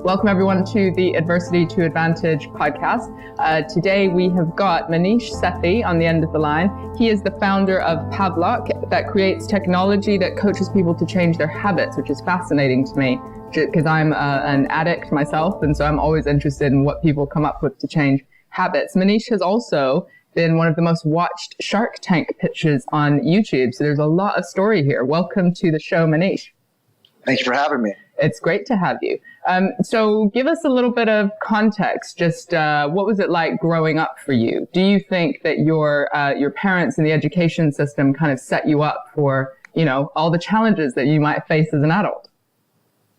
Welcome everyone to the Adversity to Advantage podcast. Today we have got Maneesh Sethi on the end of the line. He is the founder of Pavlok that creates technology that coaches people to change their habits, which is fascinating to me because I'm an addict myself, and so I'm always interested in what people come up with to change habits. Maneesh has also been one of the most watched Shark Tank pitches on YouTube, so there's a lot of story here. Welcome to the show, Maneesh. Thank you for having me. It's great to have you. So give us a little bit of context. Just what was it like growing up for you? Do you think that your parents and the education system kind of set you up for, all the challenges that you might face as an adult?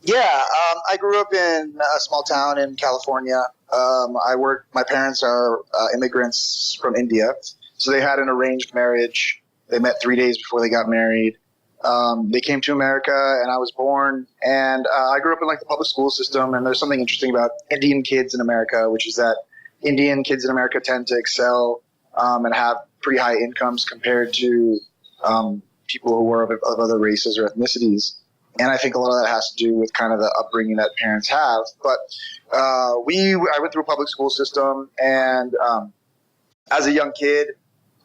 Yeah, I grew up in a small town in California. My parents are immigrants from India, so they had an arranged marriage. They met 3 days before they got married. They came to America, and I was born, and I grew up in the public school system. And there's something interesting about Indian kids in America, which is that Indian kids in America tend to excel and have pretty high incomes compared to people who are of other races or ethnicities. And I think a lot of that has to do with kind of the upbringing that parents have. But I went through a public school system, and as a young kid,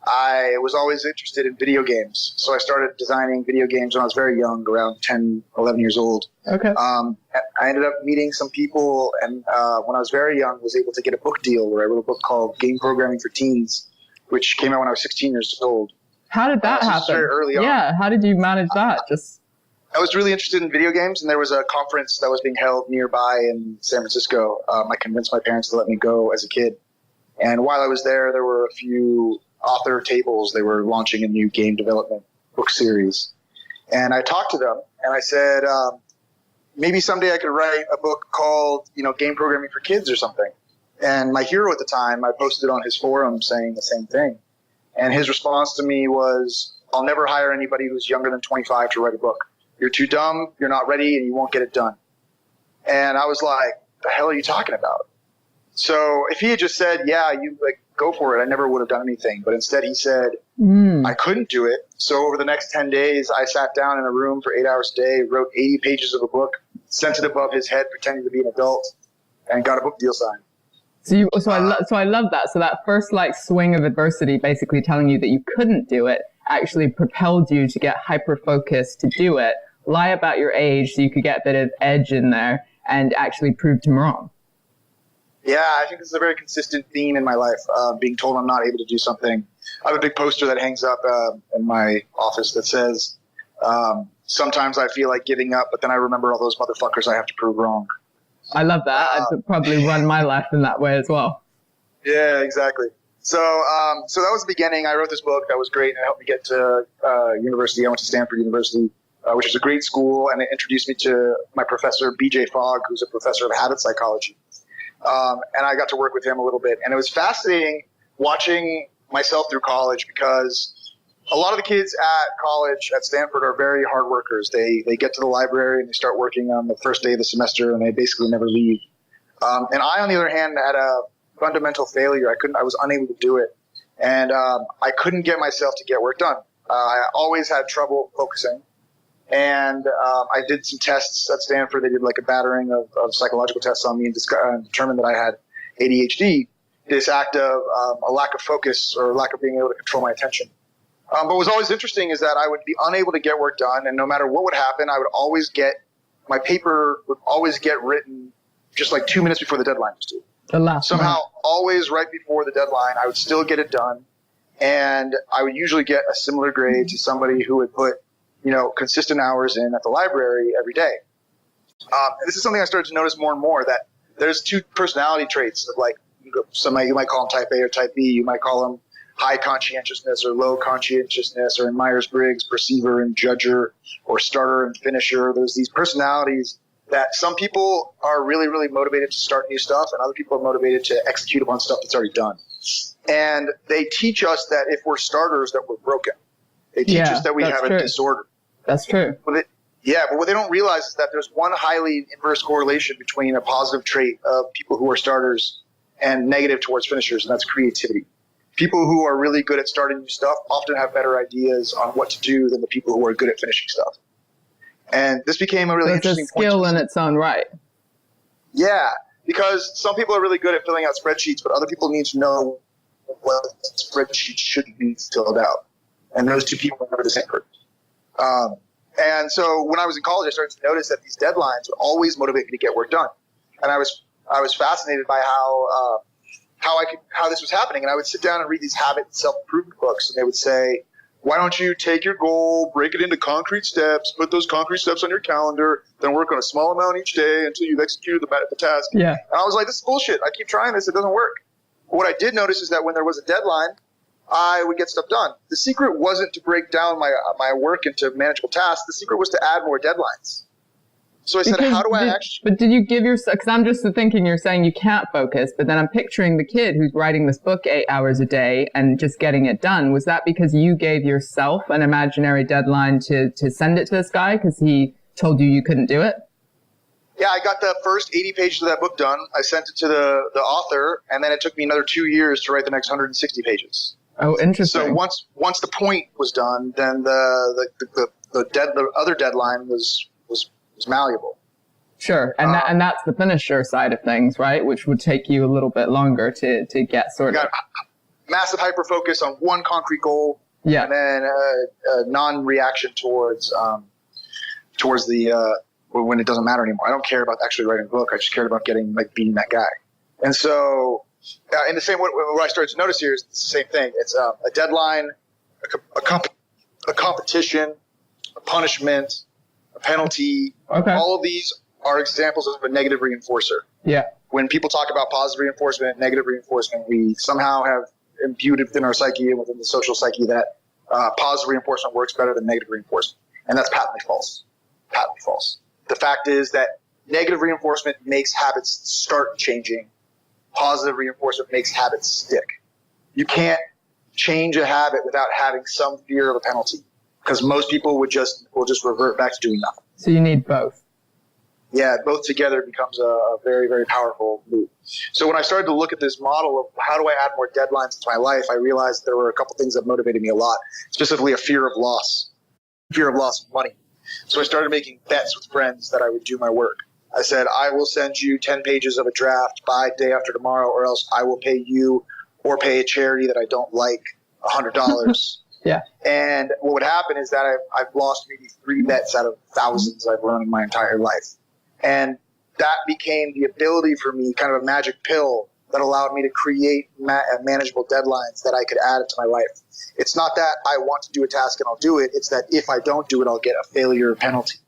I was always interested in video games. So I started designing video games when I was very young, around 10, 11 years old. Okay. I ended up meeting some people, and when I was very young, was able to get a book deal where I wrote a book called Game Programming for Teens, which came out when I was 16 years old. How did that happen? Very early on. Yeah, how did you manage that? I was really interested in video games, and there was a conference that was being held nearby in San Francisco. I convinced my parents to let me go as a kid. And while I was there were a few author tables. They were launching a new game development book series. And I talked to them, and I said, maybe someday I could write a book called, Game Programming for Kids or something. And my hero at the time, I posted on his forum saying the same thing. And his response to me was, I'll never hire anybody who's younger than 25 to write a book. You're too dumb, you're not ready, and you won't get it done. And I was like, the hell are you talking about? So if he had just said, yeah, go for it, I never would have done anything. But instead he said, I couldn't do it. So over the next 10 days, I sat down in a room for 8 hours a day, wrote 80 pages of a book, sent it above his head, pretending to be an adult, and got a book deal signed. So I love that. So that first swing of adversity, basically telling you that you couldn't do it, actually propelled you to get hyper-focused to do it, lie about your age so you could get a bit of edge in there, and actually prove them wrong. Yeah, I think this is a very consistent theme in my life, being told I'm not able to do something. I have a big poster that hangs up in my office that says, sometimes I feel like giving up, but then I remember all those motherfuckers I have to prove wrong. I love that. I'd probably run my life in that way as well. Yeah, exactly. So that was the beginning. I wrote this book. That was great, and it helped me get to university. I went to Stanford University, which is a great school, and it introduced me to my professor, B.J. Fogg, who's a professor of habit psychology. And I got to work with him a little bit. And it was fascinating watching myself through college, because a lot of the kids at college at Stanford are very hard workers. They get to the library and they start working on the first day of the semester, and they basically never leave. And I, on the other hand, had a fundamental failure. I was unable to do it. And I couldn't get myself to get work done. I always had trouble focusing. And I did some tests at Stanford. They did a battering of psychological tests on me and determined that I had ADHD, this act of a lack of focus or lack of being able to control my attention. But what was always interesting is that I would be unable to get work done, and no matter what would happen, I would always my paper would always get written just 2 minutes before the deadline was due. Somehow, always right before the deadline, I would still get it done, and I would usually get a similar grade to somebody who would put consistent hours in at the library every day. And this is something I started to notice more and more, that there's two personality traits of you might call them type A or type B. You might call them high conscientiousness or low conscientiousness, or in Myers-Briggs, perceiver and judger, or starter and finisher. There's these personalities that some people are really, really motivated to start new stuff, and other people are motivated to execute upon stuff that's already done. And they teach us that if we're starters, that we're broken. They teach us that we have a disorder. That's true. But what they don't realize is that there's one highly inverse correlation between a positive trait of people who are starters and negative towards finishers, and that's creativity. People who are really good at starting new stuff often have better ideas on what to do than the people who are good at finishing stuff. And this became a really interesting point. It's a skill in its own right. Yeah, because some people are really good at filling out spreadsheets, but other people need to know what spreadsheet should be filled out. And those two people are never the same person. And so when I was in college, I started to notice that these deadlines would always motivate me to get work done. And I was fascinated by how this was happening. And I would sit down and read these habit and self-improvement books, and they would say, why don't you take your goal, break it into concrete steps, put those concrete steps on your calendar, then work on a small amount each day until you've executed the task. Yeah. And I was like, this is bullshit. I keep trying this. It doesn't work. But what I did notice is that when there was a deadline, I would get stuff done. The secret wasn't to break down my work into manageable tasks. The secret was to add more deadlines. So I said, how do I actually... But did you give yourself... Because I'm just thinking you're saying you can't focus, but then I'm picturing the kid who's writing this book 8 hours a day and just getting it done. Was that because you gave yourself an imaginary deadline to send it to this guy because he told you couldn't do it? Yeah, I got the first 80 pages of that book done. I sent it to the author, and then it took me another 2 years to write the next 160 pages. Oh, interesting. So once the point was done, then the other deadline was malleable. Sure, and that's the finisher side of things, right? Which would take you a little bit longer to get sort of... Massive hyper focus on one concrete goal, yeah, and then a non-reaction towards the when it doesn't matter anymore. I don't care about actually writing a book. I just cared about being that guy. And so, in the same way, what I started to notice here is the same thing. It's a deadline, a competition, a punishment, a penalty. Okay. All of these are examples of a negative reinforcer. Yeah. When people talk about positive reinforcement, negative reinforcement, we somehow have imbued within our psyche and within the social psyche that positive reinforcement works better than negative reinforcement. And that's patently false. Patently false. The fact is that negative reinforcement makes habits start changing. Positive reinforcement makes habits stick. You can't change a habit without having some fear of a penalty, because most people will just revert back to doing nothing. So you need both. Yeah, both together becomes a very, very powerful loop. So when I started to look at this model of how do I add more deadlines into my life, I realized there were a couple things that motivated me a lot, specifically a fear of loss of money. So I started making bets with friends that I would do my work. I said, I will send you 10 pages of a draft by day after tomorrow, or else I will pay you or pay a charity that I don't like $100. Yeah. And what would happen is that I've lost maybe 3 bets out of thousands I've run in my entire life. And that became the ability for me, kind of a magic pill that allowed me to create manageable deadlines that I could add into my life. It's not that I want to do a task and I'll do it. It's that if I don't do it, I'll get a failure penalty.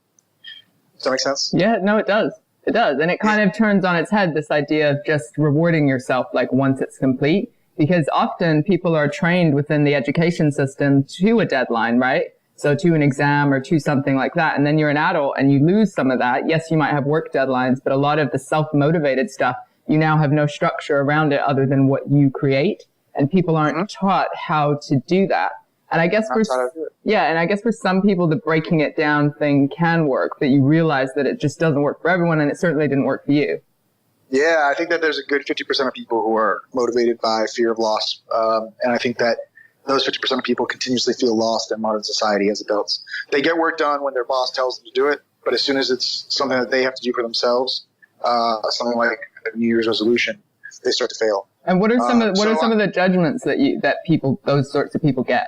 Does that make sense? Yeah, no, it does. It does. And it kind of turns on its head this idea of just rewarding yourself like once it's complete. Because often people are trained within the education system to a deadline, right? So to an exam or to something like that. And then you're an adult and you lose some of that. Yes, you might have work deadlines, but a lot of the self-motivated stuff, you now have no structure around it other than what you create. And people aren't taught how to do that. And I guess for some people, the breaking it down thing can work, but you realize that it just doesn't work for everyone, and it certainly didn't work for you. Yeah, I think that there's a good 50% of people who are motivated by fear of loss. And I think that those 50% of people continuously feel lost in modern society as adults. They get work done when their boss tells them to do it, but as soon as it's something that they have to do for themselves, something like a New Year's resolution, they start to fail. And what are some of the judgments that those sorts of people get?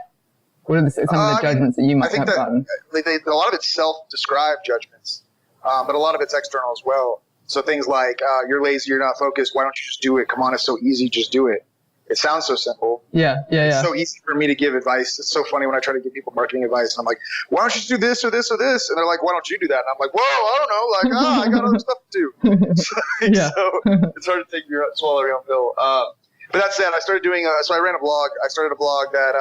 What are some of the judgments that you might have gotten? A lot of it's self-described judgments, but a lot of it's external as well. So things like, you're lazy, you're not focused, why don't you just do it? Come on, it's so easy, just do it. It sounds so simple. Yeah. It's so easy for me to give advice. It's so funny when I try to give people marketing advice, and I'm like, why don't you just do this or this or this? And they're like, why don't you do that? And I'm like, whoa, I don't know. Like, I got other stuff to do. So it's hard to swallow your own pill. But that said, so I ran a blog. I started a blog that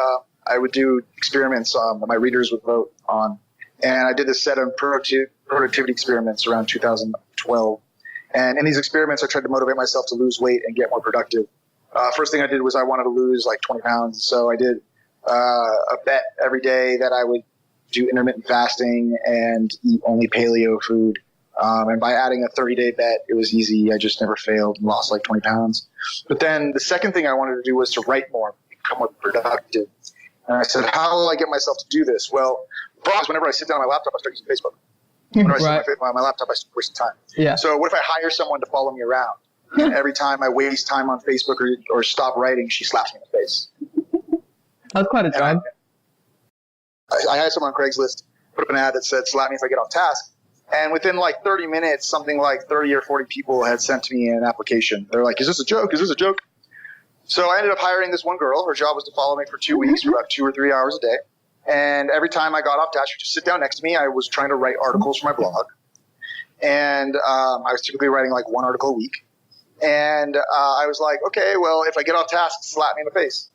I would do experiments that my readers would vote on. And I did this set of productivity experiments around 2012. And in these experiments, I tried to motivate myself to lose weight and get more productive. First thing I did was I wanted to lose like 20 pounds. So I did a bet every day that I would do intermittent fasting and eat only paleo food. And by adding a 30-day bet, it was easy. I just never failed and lost like 20 pounds. But then the second thing I wanted to do was to write more, become more productive. And I said, how will I get myself to do this? Well, the problem is whenever I sit down on my laptop, I start using Facebook. Whenever I sit on my laptop, I start wasting time. Yeah. So what if I hire someone to follow me around? And every time I waste time on Facebook or stop writing, she slaps me in the face. That's quite a job. I hired someone on Craigslist, put up an ad that said, slap me if I get off task. And within like 30 minutes, something like 30 or 40 people had sent me an application. They're like, is this a joke? Is this a joke? So I ended up hiring this one girl. Her job was to follow me for 2 weeks for about 2 or 3 hours a day. And every time I got off task, she'd just sit down next to me. I was trying to write articles for my blog. And I was typically writing like one article a week. And I was like, okay, well, if I get off task, slap me in the face.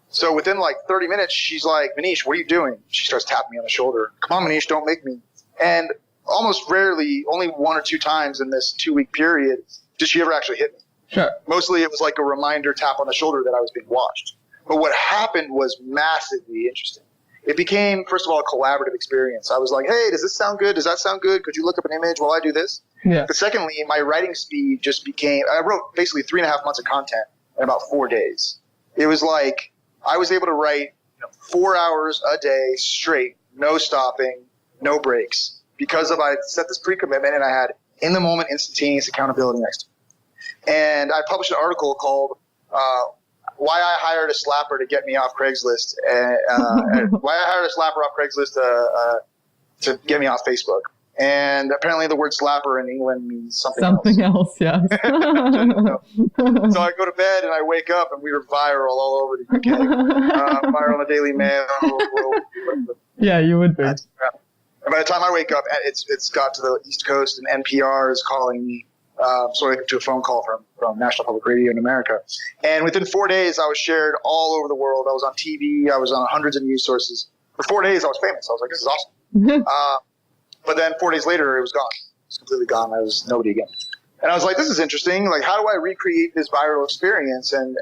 So within like 30 minutes, she's like, Maneesh, what are you doing? She starts tapping me on the shoulder. Come on, Maneesh, don't make me. And almost rarely, only 1 or 2 times in this 2-week period, did she ever actually hit me. Sure. Mostly it was like a reminder tap on the shoulder that I was being watched. But what happened was massively interesting. It became, first of all, a collaborative experience. I was like, hey, does this sound good? Does that sound good? Could you look up an image while I do this? Yeah. But secondly, my writing speed just became, I wrote basically 3.5 months of content in about 4 days. It was like I was able to write 4 hours a day straight, no stopping, no breaks, because I set this pre-commitment and I had in the moment instantaneous accountability next to me. And I published an article called Why I Hired a Slapper to Get Me Off Craigslist, and Why I Hired a Slapper off Craigslist to get me off Facebook. And apparently the word slapper in England means something else. Yeah. So I go to bed and I wake up and we were viral all over the UK. Viral in the Daily Mail. Yeah, you would be. And by the time I wake up, it's got to the East Coast and NPR is calling me. So I to a phone call from National Public Radio in America. And within 4 days, I was shared all over the world. I was on TV. I was on hundreds of news sources. For 4 days, I was famous. I was like, this is awesome. But then 4 days later, it was gone. It was completely gone. I was nobody again. And I was like, this is interesting. Like, how do I recreate this viral experience and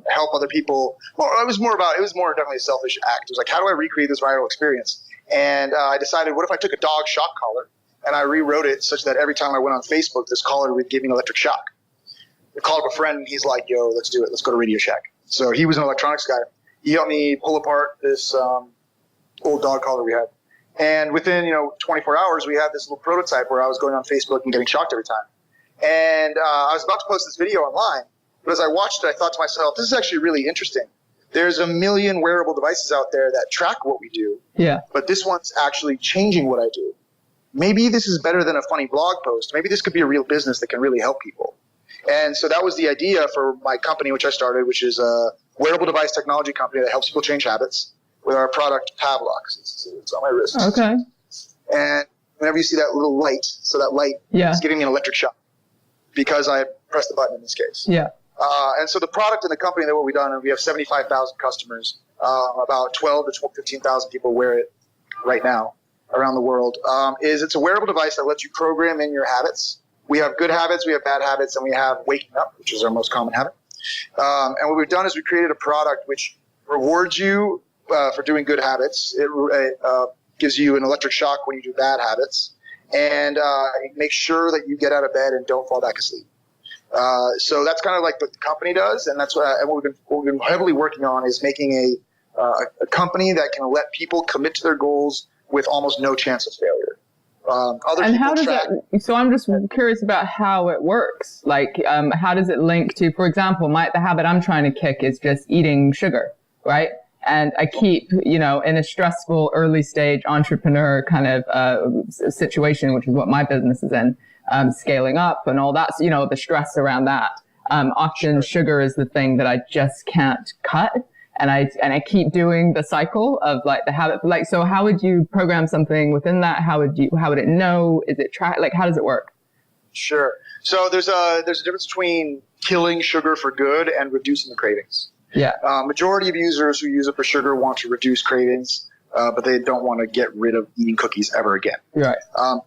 help other people? Well, it was more definitely a selfish act. It was like, how do I recreate this viral experience? And I decided, what if I took a dog shock collar and I rewrote it such that every time I went on Facebook, this collar would give me an electric shock. I called up a friend, and he's like, yo, let's do it. Let's go to Radio Shack. So he was an electronics guy. He helped me pull apart this old dog collar we had. And within 24 hours, we had this little prototype where I was going on Facebook and getting shocked every time. And I was about to post this video online, but as I watched it, I thought to myself, this is actually really interesting. There's a million wearable devices out there that track what we do. Yeah. But this one's actually changing what I do. Maybe this is better than a funny blog post. Maybe this could be a real business that can really help people. And so that was the idea for my company, which I started, which is a wearable device technology company that helps people change habits with our product Pavlok. It's on my wrist. Okay. And whenever you see that little light, so that light is giving me an electric shock because I pressed the button in this case. Yeah. And so the product in the company, that what we've done, and we have 75,000 customers, about 12 to 15,000 people wear it right now around the world, is it's a wearable device that lets you program in your habits. We have good habits, we have bad habits, and we have waking up, which is our most common habit. And what we've done is we created a product which rewards you for doing good habits. It gives you an electric shock when you do bad habits, and it makes sure that you get out of bed and don't fall back asleep. So that's kind of like what the company does, and that's what we've been heavily working on is making a company that can let people commit to their goals with almost no chance of failure. And how does it? So I'm just curious about how it works. Like, how does it link to, for example, the habit I'm trying to kick is just eating sugar, right? And I keep, in a stressful early stage entrepreneur kind of situation, which is what my business is in, scaling up and all that, the stress around that. Often sugar is the thing that I just can't cut. And I keep doing the cycle of like the habit. Like, so how would you program something within that? How would it know? Is it how does it work? Sure. So there's a difference between killing sugar for good and reducing the cravings. Yeah. Majority of users who use it for sugar want to reduce cravings, but they don't want to get rid of eating cookies ever again. Right.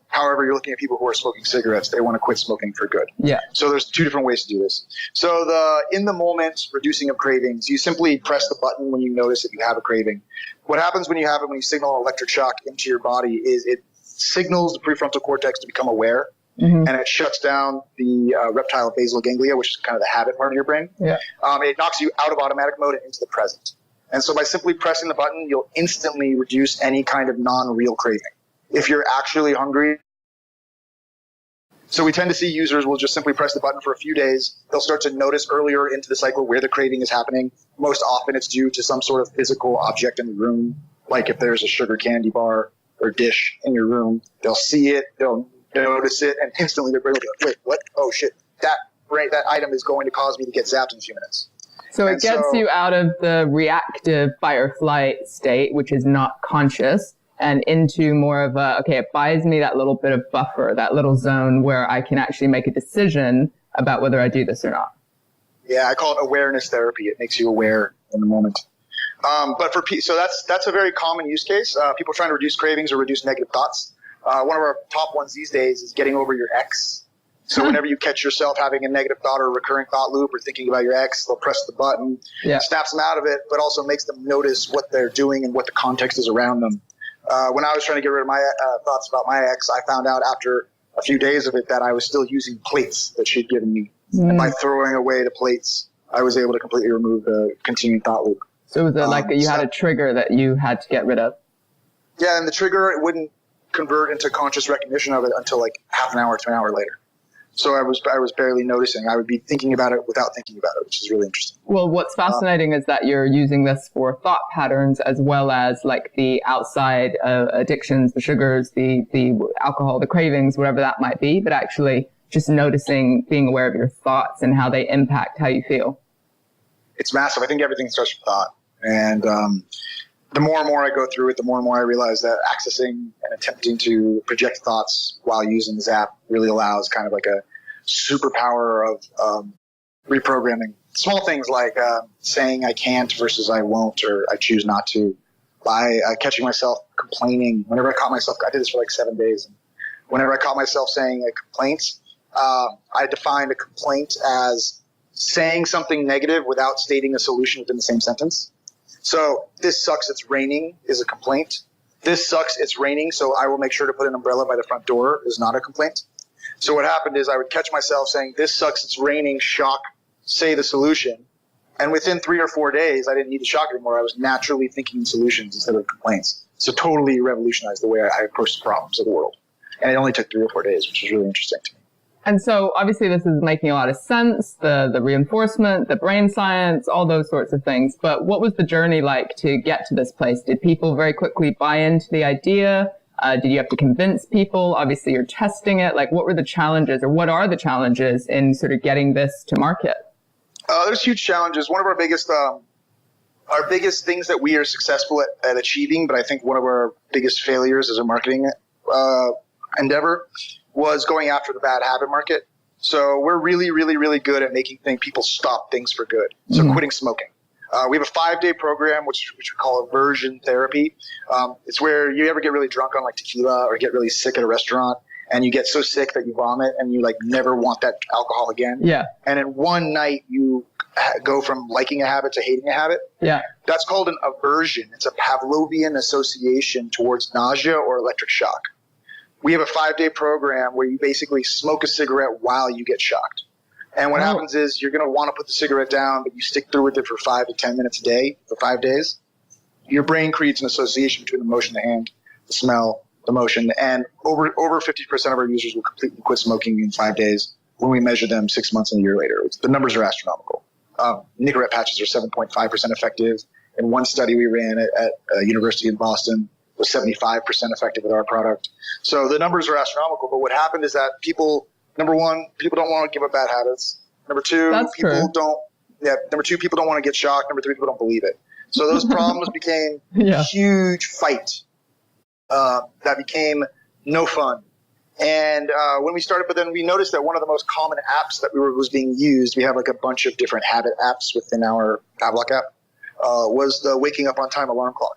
However, you're looking at people who are smoking cigarettes. They want to quit smoking for good. Yeah. So there's 2 different ways to do this. So in the moment reducing of cravings, you simply press the button when you notice that you have a craving. What happens when you signal an electric shock into your body is it signals the prefrontal cortex to become aware. Mm-hmm. And it shuts down the reptile basal ganglia, which is kind of the habit part of your brain. Yeah. It knocks you out of automatic mode and into the present. And so by simply pressing the button, you'll instantly reduce any kind of non-real craving. If you're actually hungry So we tend to see users will just simply press the button for a few days. They'll start to notice earlier into the cycle where the craving is happening. Most often it's due to some sort of physical object in the room, like if there's a sugar candy bar or dish in your room, they'll see it, they'll notice it, and instantly their brain will be like, wait, what? Oh shit, that item is going to cause me to get zapped in a few minutes. So it gets you out of the reactive fight or flight state, which is not conscious, and into more of it buys me that little bit of buffer, that little zone where I can actually make a decision about whether I do this or not. Yeah, I call it awareness therapy. It makes you aware in the moment. So that's a very common use case. People trying to reduce cravings or reduce negative thoughts. One of our top ones these days is getting over your ex. So whenever you catch yourself having a negative thought or a recurring thought loop or thinking about your ex, they'll press the button, snaps them out of it, but also makes them notice what they're doing and what the context is around them. When I was trying to get rid of my thoughts about my ex, I found out after a few days of it that I was still using plates that she'd given me. And by throwing away the plates, I was able to completely remove the continuing thought loop. So was it like you had a trigger that you had to get rid of? Yeah, and the trigger, it wouldn't convert into conscious recognition of it until like half an hour to an hour later. So I was barely noticing. I would be thinking about it without thinking about it, which is really interesting. Well, what's fascinating is that you're using this for thought patterns as well as like the outside addictions, the sugars, the alcohol, the cravings, whatever that might be, but actually just noticing, being aware of your thoughts and how they impact how you feel. It's massive. I think everything starts with thought. And the more and more I go through it, the more and more I realize that accessing and attempting to project thoughts while using this app really allows kind of like a superpower of reprogramming. Small things like saying I can't versus I won't or I choose not to. By catching myself complaining, whenever I caught myself, I did this for like 7 days. And whenever I caught myself saying a complaint, I defined a complaint as saying something negative without stating a solution within the same sentence. So this sucks, it's raining is a complaint. This sucks, it's raining, so I will make sure to put an umbrella by the front door is not a complaint. So what happened is I would catch myself saying, this sucks, it's raining, shock, say the solution. And within 3 or 4 days, I didn't need the shock anymore. I was naturally thinking in solutions instead of complaints. So totally revolutionized the way I approach the problems of the world. And it only took 3 or 4 days, which was really interesting to me. And so obviously this is making a lot of sense, the reinforcement, the brain science, all those sorts of things. But what was the journey like to get to this place? Did people very quickly buy into the idea? Did you have to convince people? Obviously you're testing it. Like what were the challenges or what are the challenges in sort of getting this to market? There's huge challenges. One of our biggest things that we are successful at achieving, but I think one of our biggest failures as a marketing endeavor was going after the bad habit market. So we're really, really, really good at making people stop things for good. So quitting smoking. We have a 5-day program, which we call aversion therapy. It's where you ever get really drunk on like tequila or get really sick at a restaurant and you get so sick that you vomit and you like never want that alcohol again. Yeah. And in one night you go from liking a habit to hating a habit. Yeah. That's called an aversion. It's a Pavlovian association towards nausea or electric shock. We have a 5-day program where you basically smoke a cigarette while you get shocked. And what happens is you're going to want to put the cigarette down, but you stick through with it for 5 to 10 minutes a day for 5 days. Your brain creates an association between the motion of the hand, the smell, the motion, and over 50% of our users will completely quit smoking in 5 days when we measure them 6 months and a year later. The numbers are astronomical. Nicorette patches are 7.5% effective. In one study we ran at a university in Boston, was 75% effective with our product. So the numbers are astronomical, but what happened is that number one, people don't want to give up bad habits. Number two, people don't want to get shocked. Number three, people don't believe it. So those problems became a huge fight that became no fun. And when we started, but then we noticed that one of the most common apps that was being used, we have like a bunch of different habit apps within our Pavlok app, was the waking up on time alarm clock.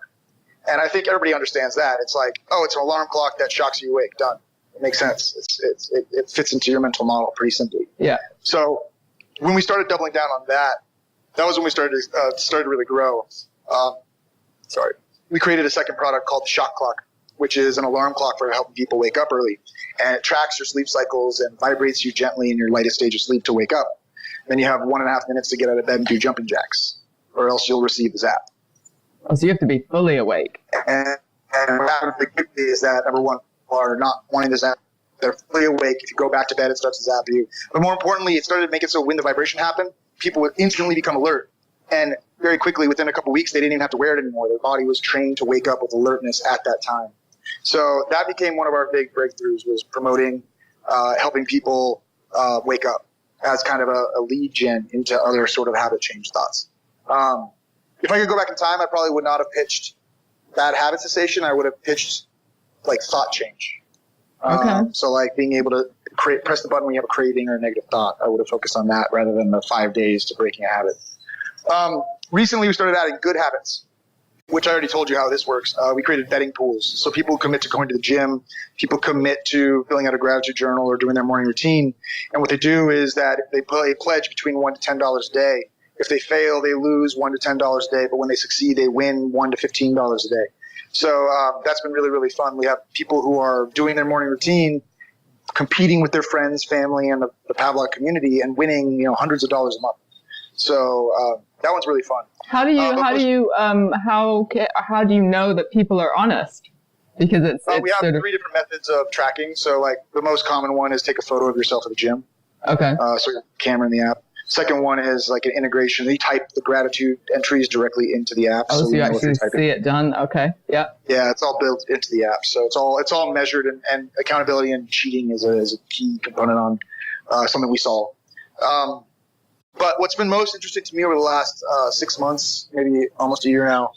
And I think everybody understands that. It's like, oh, it's an alarm clock that shocks you awake. Done. It makes sense. It fits into your mental model pretty simply. Yeah. So when we started doubling down on that, that was when we started to really grow. We created a second product called the Shock Clock, which is an alarm clock for helping people wake up early. And it tracks your sleep cycles and vibrates you gently in your lightest stage of sleep to wake up. Then you have 1.5 minutes to get out of bed and do jumping jacks, or else you'll receive the zap. Oh, so you have to be fully awake. And what happens quickly is that, number one, people are not wanting the zap. They're fully awake. If you go back to bed, it starts to zap you. But more importantly, it started to make it so when the vibration happened, people would instantly become alert. And very quickly, within a couple of weeks, they didn't even have to wear it anymore. Their body was trained to wake up with alertness at that time. So that became one of our big breakthroughs, was promoting, helping people wake up as kind of a lead gen into other sort of habit change thoughts. If I could go back in time, I probably would not have pitched bad habit cessation. I would have pitched like thought change. So like being able to press the button when you have a craving or a negative thought. I would have focused on that rather than the 5 days to breaking a habit. Recently, we started adding good habits, which I already told you how this works. We created betting pools. So people commit to going to the gym. People commit to filling out a gratitude journal or doing their morning routine. And what they do is that they pledge between $1 to $10 a day. If they fail, they lose $1 to $10 a day. But when they succeed, they win $1 to $15 a day. So that's been really, really fun. We have people who are doing their morning routine, competing with their friends, family, and the Pavlok community, and winning hundreds of dollars a month. So that one's really fun. How do you know that people are honest? Because it's we have 3 different methods of tracking. So like the most common one is take a photo of yourself at the gym. Okay. So your camera in the app. Second one is like an integration. They type the gratitude entries directly into the app. So you actually see it done. Okay. Yeah. Yeah, it's all built into the app. So it's all measured, and accountability and cheating is a key component on something we solve. But what's been most interesting to me over the last 6 months, maybe almost a year now,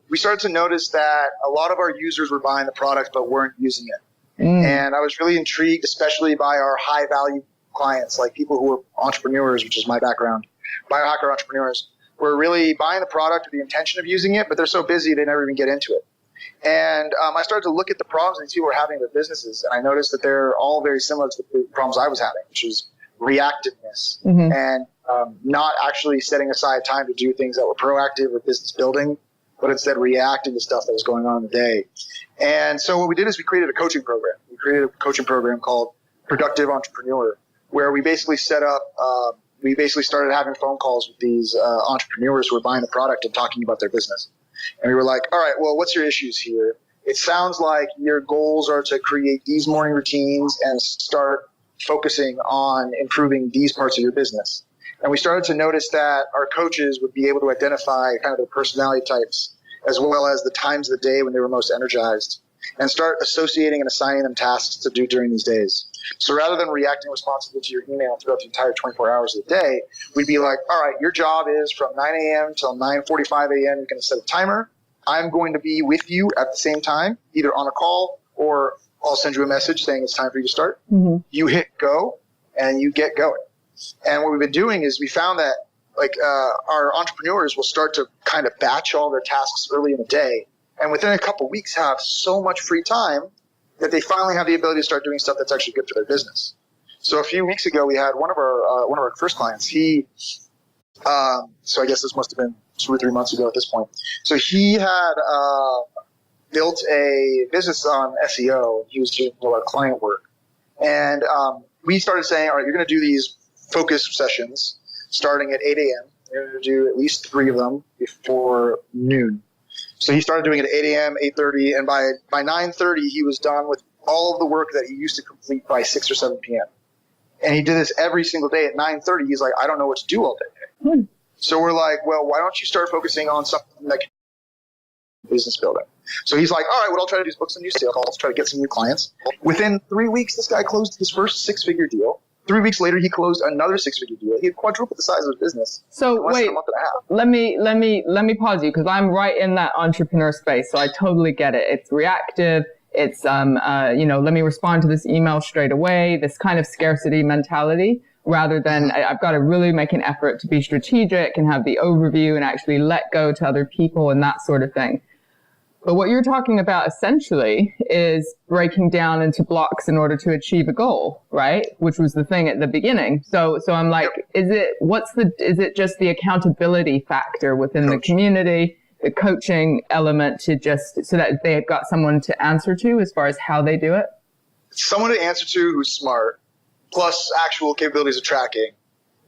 we started to notice that a lot of our users were buying the product but weren't using it. And I was really intrigued, especially by our high-value clients, like people who are entrepreneurs, which is my background, biohacker entrepreneurs, who are really buying the product with the intention of using it, but they're so busy they never even get into it. And I started to look at the problems these people were having in their businesses, and I noticed that they're all very similar to the problems I was having, which is reactiveness and not actually setting aside time to do things that were proactive or business building, but instead reacting to stuff that was going on in the day. And so what we did is we created a coaching program. We created a coaching program called Productive Entrepreneur, where we basically started having phone calls with these entrepreneurs who were buying the product and talking about their business. And we were like, all right, well, what's your issues here? It sounds like your goals are to create these morning routines and start focusing on improving these parts of your business. And we started to notice that our coaches would be able to identify kind of their personality types as well as the times of the day when they were most energized, and start associating and assigning them tasks to do during these days. So rather than reacting responsibly to your email throughout the entire 24 hours of the day, we'd be like, all right, your job is from 9 a.m. till 9:45 a.m. You're going to set a timer. I'm going to be with you at the same time, either on a call or I'll send you a message saying it's time for you to start. You hit go and you get going. And what we've been doing is we found that our entrepreneurs will start to kind of batch all their tasks early in the day, and within a couple of weeks have so much free time that they finally have the ability to start doing stuff that's actually good for their business. So a few weeks ago, we had one of our first clients. So I guess this must have been 2 or 3 months ago at this point. So he had built a business on SEO. He was doing a lot of client work, and we started saying, all right, you're going to do these focus sessions starting at 8 a.m. You're going to do at least 3 of them before noon. So he started doing it at 8 a.m., 8:30, and by 9:30, he was done with all of the work that he used to complete by 6 or 7 p.m. And he did this every single day at 9:30. He's like, I don't know what to do all day. So we're like, well, why don't you start focusing on something that can business building? So he's like, all right, what I'll try to do is book some new sales calls, try to get some new clients. Within 3 weeks, this guy closed his first 6-figure deal. 3 weeks later, he closed another 6-figure deal. He had quadrupled the size of his business. So wait, let me pause you, because I'm right in that entrepreneur space. So I totally get it. It's reactive. It's let me respond to this email straight away. This kind of scarcity mentality, rather than I've got to really make an effort to be strategic and have the overview and actually let go to other people and that sort of thing. But what you're talking about essentially is breaking down into blocks in order to achieve a goal, right? Which was the thing at the beginning. So I'm like, is it just the accountability factor within the community, the coaching element to just, so that they've got someone to answer to as far as how they do it? Someone to answer to who's smart, plus actual capabilities of tracking.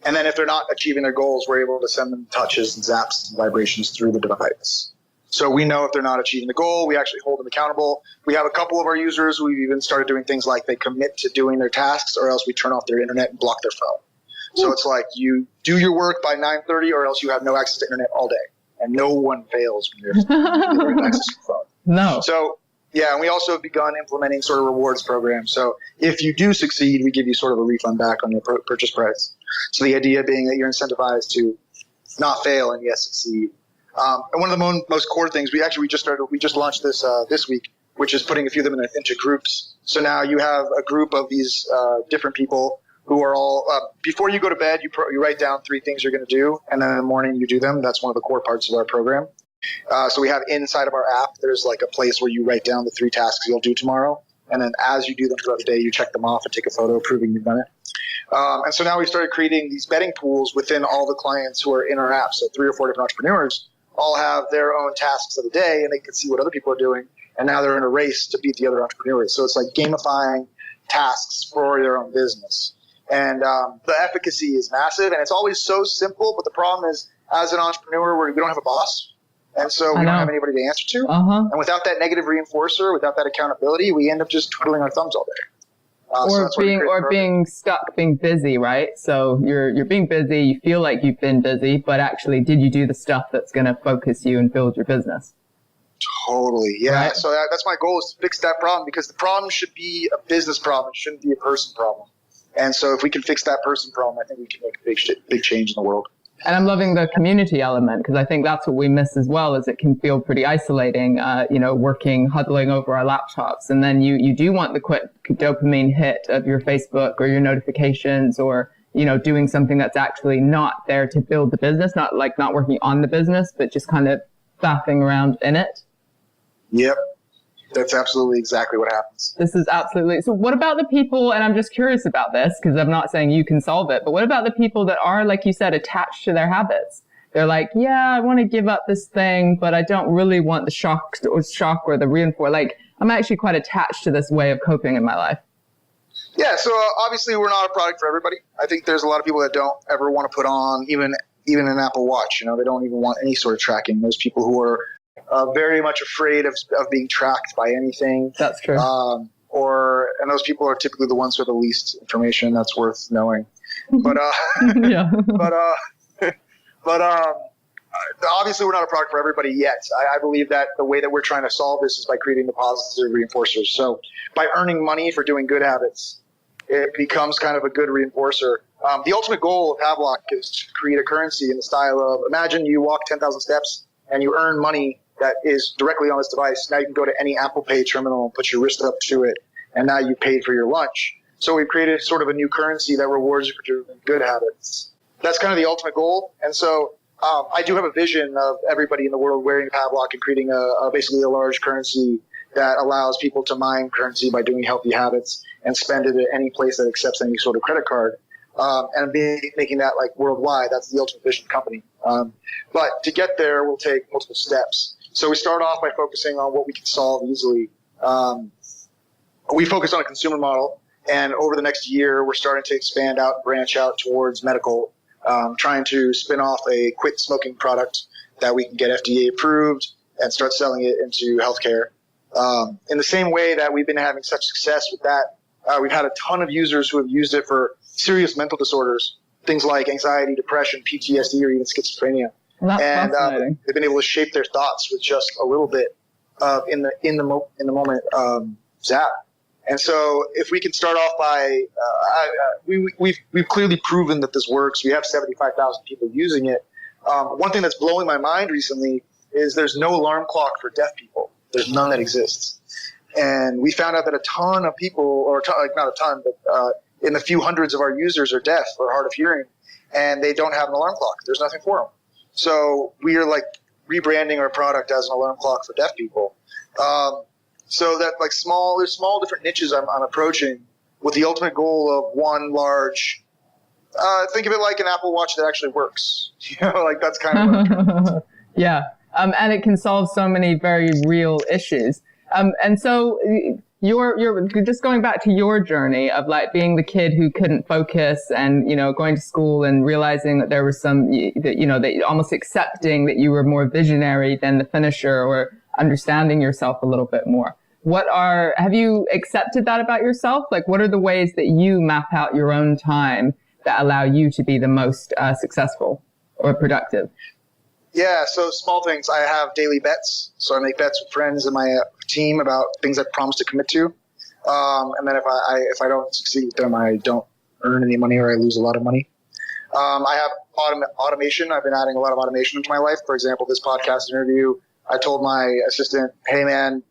And then if they're not achieving their goals, we're able to send them touches and zaps and vibrations through the device. So we know if they're not achieving the goal, we actually hold them accountable. We have a couple of our users, we've even started doing things like they commit to doing their tasks, or else we turn off their internet and block their phone. So it's like you do your work by 9:30 or else you have no access to internet all day. And no one fails when there's access to the phone. No. So, yeah, and we also have begun implementing sort of rewards programs. So if you do succeed, we give you sort of a refund back on your purchase price. So the idea being that you're incentivized to not fail and yes, succeed. And one of the most core things, we just launched this this week, which is putting a few of them into groups. So now you have a group of these different people who are all, before you go to bed, you write down 3 things you're going to do, and then in the morning you do them. That's one of the core parts of our program. So we have inside of our app, there's like a place where you write down the 3 tasks you'll do tomorrow. And then as you do them throughout the day, you check them off and take a photo proving you've done it. And so now we started creating these betting pools within all the clients who are in our app. So 3 or 4 different entrepreneurs all have their own tasks of the day, and they can see what other people are doing. And now they're in a race to beat the other entrepreneurs. So it's like gamifying tasks for their own business. And the efficacy is massive, and it's always so simple. But the problem is, as an entrepreneur, we don't have a boss. And so we don't have anybody to answer to. And without that negative reinforcer, without that accountability, we end up just twiddling our thumbs all day. Being stuck, being busy, right? So you're being busy, you feel like you've been busy, but actually, did you do the stuff that's going to focus you and build your business? Totally, yeah. Right? So that's my goal, is to fix that problem, because the problem should be a business problem. It shouldn't be a person problem. And so if we can fix that person problem, I think we can make a big change in the world. And I'm loving the community element, because I think that's what we miss as well, is it can feel pretty isolating, working, huddling over our laptops. And then you do want the quick dopamine hit of your Facebook or your notifications, or, doing something that's actually not there to build the business, not working on the business, but just kind of faffing around in it. Yep. That's absolutely exactly what happens. This is absolutely. So what about the people, and I'm just curious about this because I'm not saying you can solve it, but what about the people that are, like you said, attached to their habits? They're like, yeah, I want to give up this thing, but I don't really want the shock or the reinforce. Like, I'm actually quite attached to this way of coping in my life. Yeah, so obviously we're not a product for everybody. I think there's a lot of people that don't ever want to put on even an Apple Watch. They don't even want any sort of tracking. Those people who are very much afraid of being tracked by anything. That's true. And those people are typically the ones with the least information that's worth knowing. But yeah. but obviously we're not a product for everybody yet. I believe that the way that we're trying to solve this is by creating the positive reinforcers. So by earning money for doing good habits, it becomes kind of a good reinforcer. The ultimate goal of Pavlok is to create a currency in the style of, imagine you walk 10,000 steps and you earn money that is directly on this device. Now you can go to any Apple Pay terminal and put your wrist up to it, and now you paid for your lunch. So we've created sort of a new currency that rewards you for doing good habits. That's kind of the ultimate goal. And so I do have a vision of everybody in the world wearing Pavlok and creating basically a large currency that allows people to mine currency by doing healthy habits and spend it at any place that accepts any sort of credit card. And making that like worldwide. That's the ultimate vision of the company. But to get there, we'll take multiple steps. So we start off by focusing on what we can solve easily. We focus on a consumer model, and over the next year, we're starting to expand out, branch out towards medical, trying to spin off a quit smoking product that we can get FDA approved and start selling it into healthcare. In the same way that we've been having such success with that, we've had a ton of users who have used it for serious mental disorders, things like anxiety, depression, PTSD, or even schizophrenia. Well, and they've been able to shape their thoughts with just a little bit of in the moment zap. And so if we can start off by we've clearly proven that this works. We have 75,000 people using it. One thing that's blowing my mind recently is there's no alarm clock for deaf people. There's none that exists. And we found out that a ton of people, or not a ton, but in the few hundreds of our users are deaf or hard of hearing, and they don't have an alarm clock. There's nothing for them. So we are like rebranding our product as an alarm clock for deaf people. So that like there's small different niches I'm approaching with the ultimate goal of one large, think of it like an Apple Watch that actually works. Like that's kind of yeah. And it can solve so many very real issues. And so you're just going back to your journey of like being the kid who couldn't focus and, going to school and realizing that there was that almost accepting that you were more visionary than the finisher, or understanding yourself a little bit more. Have you accepted that about yourself? Like, what are the ways that you map out your own time that allow you to be the most successful or productive? Yeah, so small things. I have daily bets. So I make bets with friends in my team about things I promise to commit to. And then if I don't succeed with them, I don't earn any money, or I lose a lot of money. I have automation. I've been adding a lot of automation into my life. For example, this podcast interview, I told my assistant, hey man,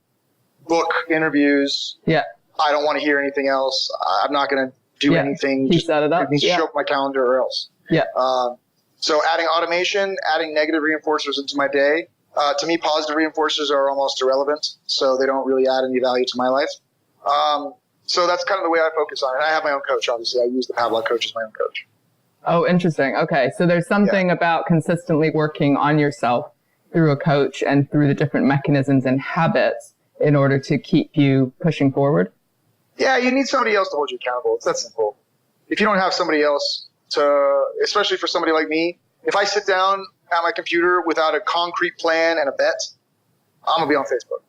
book interviews. Yeah. I don't want to hear anything else. I'm not going to do anything. Just set it up. Show up my calendar or else. Yeah. So adding automation, adding negative reinforcers into my day. To me, positive reinforcers are almost irrelevant, so they don't really add any value to my life. So that's kind of the way I focus on it. I have my own coach, obviously. I use the Pavlok coach as my own coach. Oh, interesting. Okay. So there's something about consistently working on yourself through a coach and through the different mechanisms and habits in order to keep you pushing forward. Yeah, you need somebody else to hold you accountable. It's that simple. If you don't have somebody else especially for somebody like me, if I sit down at my computer without a concrete plan and a bet, I'm going to be on Facebook.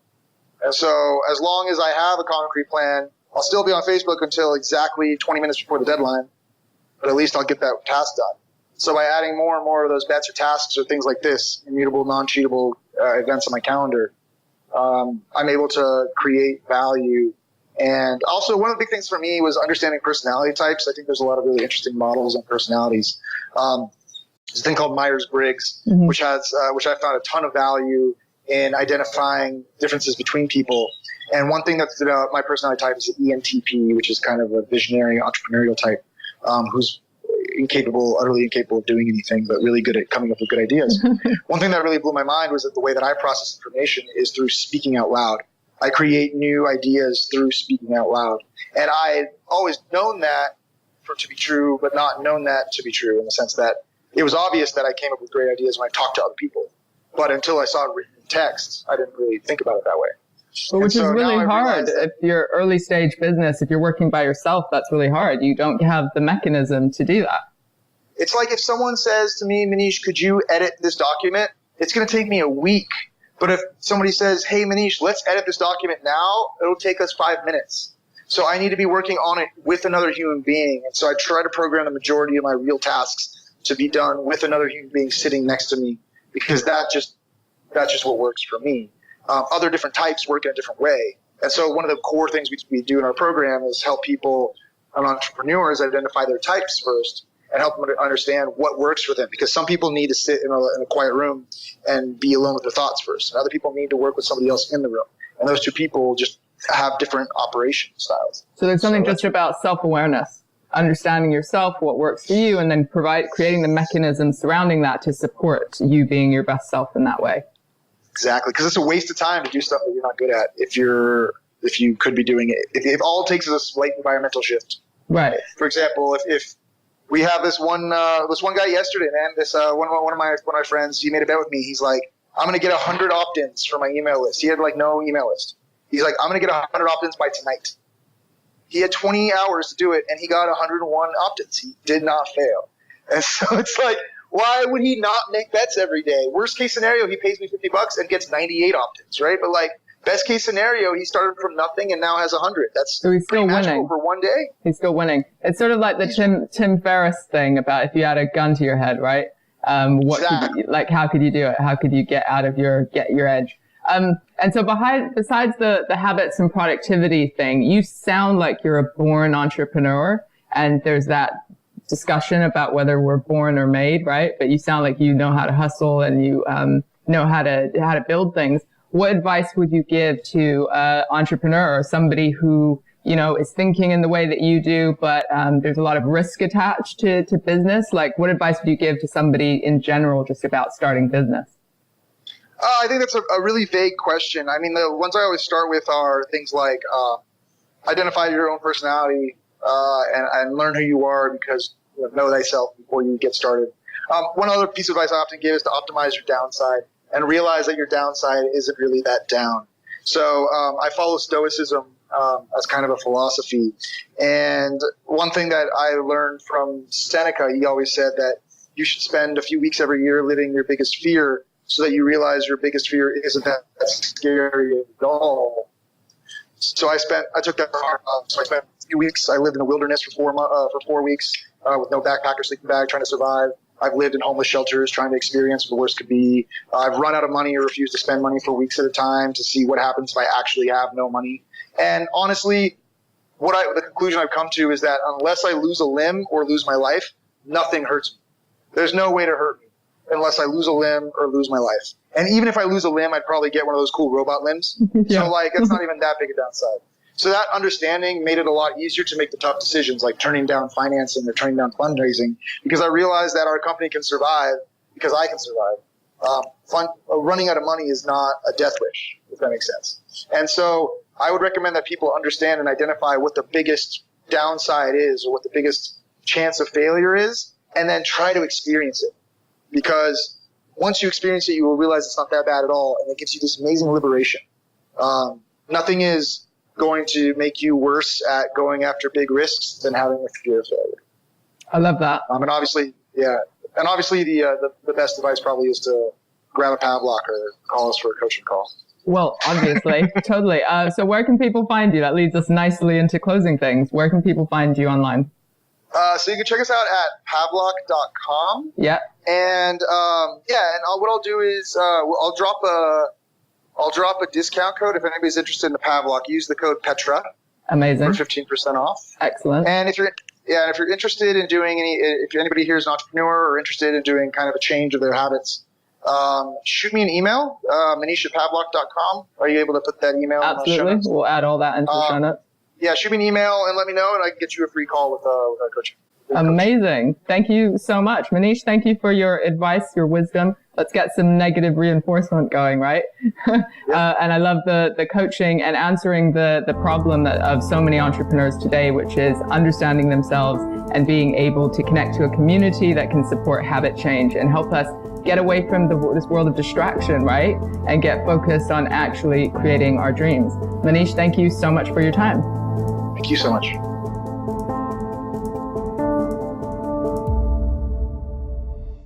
And so as long as I have a concrete plan, I'll still be on Facebook until exactly 20 minutes before the deadline, but at least I'll get that task done. So by adding more and more of those bets or tasks or things like this, immutable, non-cheatable events on my calendar, I'm able to create value. And also one of the big things for me was understanding personality types. I think there's a lot of really interesting models on personalities. There's a thing called Myers-Briggs, which I found a ton of value in identifying differences between people. And one thing that stood out, my personality type is an ENTP, which is kind of a visionary entrepreneurial type, who's utterly incapable of doing anything, but really good at coming up with good ideas. One thing that really blew my mind was that the way that I process information is through speaking out loud. I create new ideas through speaking out loud. And I had always known that to be true, but not known that to be true, in the sense that it was obvious that I came up with great ideas when I talked to other people. But until I saw it written in text, I didn't really think about it that way. Well, which is really hard. If you're early stage business, if you're working by yourself, that's really hard. You don't have the mechanism to do that. It's like if someone says to me, Maneesh, could you edit this document? It's going to take me a week. But if somebody says, hey, Maneesh, let's edit this document now, it'll take us 5 minutes. So I need to be working on it with another human being. And so I try to program the majority of my real tasks to be done with another human being sitting next to me, because that's just what works for me. Other different types work in a different way. And so one of the core things we do in our program is help people, entrepreneurs, identify their types first and help them understand what works for them. Because some people need to sit in a quiet room and be alone with their thoughts first. And other people need to work with somebody else in the room. And those two people just have different operation styles. So there's something just about self-awareness, understanding yourself, what works for you, and then creating the mechanisms surrounding that to support you being your best self in that way. Exactly, because it's a waste of time to do stuff that you're not good at if you could be doing it. If all it takes is a slight environmental shift. Right. For example, if we have this one guy yesterday, man, one of my friends, he made a bet with me. He's like, I'm going to get 100 opt-ins for my email list. He had like no email list. He's like, I'm going to get 100 opt-ins by tonight. He had 20 hours to do it, and he got 101 opt-ins. He did not fail. And so it's like, why would he not make bets every day? Worst case scenario, he pays me $50 and gets 98 opt-ins, right? But like, best case scenario, he started from nothing and now has 100. That's so he's still winning for one day. He's still winning. It's sort of like the Tim Ferriss thing about if you had a gun to your head, right? How could you do it? How could you get your edge? And so besides the habits and productivity thing, you sound like you're a born entrepreneur, and there's that discussion about whether we're born or made, right? But you sound like you know how to hustle and you know how to build things. What advice would you give to an entrepreneur or somebody who, is thinking in the way that you do, but there's a lot of risk attached to business? Like, what advice would you give to somebody in general just about starting business? I think that's a really vague question. I mean, the ones I always start with are things like identify your own personality and learn who you are, because know thyself before you get started. One other piece of advice I often give is to optimize your downside and realize that your downside isn't really that down. So I follow Stoicism as kind of a philosophy. And one thing that I learned from Seneca, he always said that you should spend a few weeks every year living your biggest fear so that you realize your biggest fear isn't that scary at all. So I took that hard. So I spent a few weeks. I lived in the wilderness for 4 weeks with no backpack or sleeping bag, trying to survive. I've lived in homeless shelters, trying to experience what the worst could be. I've run out of money or refused to spend money for weeks at a time to see what happens if I actually have no money. And honestly, the conclusion I've come to is that unless I lose a limb or lose my life, nothing hurts me. There's no way to hurt me unless I lose a limb or lose my life. And even if I lose a limb, I'd probably get one of those cool robot limbs. Yeah. So it's not even that big a downside. So that understanding made it a lot easier to make the tough decisions, like turning down financing or turning down fundraising, because I realized that our company can survive because I can survive. Running out of money is not a death wish, if that makes sense. And so I would recommend that people understand and identify what the biggest downside is or what the biggest chance of failure is, and then try to experience it. Because once you experience it, you will realize it's not that bad at all, and it gives you this amazing liberation. Nothing is going to make you worse at going after big risks than having a fear of failure. I love that. And obviously, the best advice probably is to grab a Pavlok or call us for a coaching call. Well, obviously, totally. So where can people find you? That leads us nicely into closing things. Where can people find you online? So you can check us out at pavlok.com. Yeah. And what I'll do is I'll drop a discount code if anybody's interested in the Pavlok. Use the code Petra. Amazing. For 15% off. Excellent. And if you're interested in doing if anybody here is an entrepreneur or interested in doing kind of a change of their habits, shoot me an email, Maneesh@pavlok.com. Are you able to put that email? Absolutely. We'll add all that into the show notes. Yeah, shoot me an email and let me know, and I can get you a free call with our coach. Amazing. Thank you so much. Maneesh, thank you for your advice, your wisdom. Let's get some negative reinforcement going, right? And I love the coaching and answering the problem of so many entrepreneurs today, which is understanding themselves and being able to connect to a community that can support habit change and help us get away from this world of distraction, right? And get focused on actually creating our dreams. Maneesh, thank you so much for your time. Thank you so much.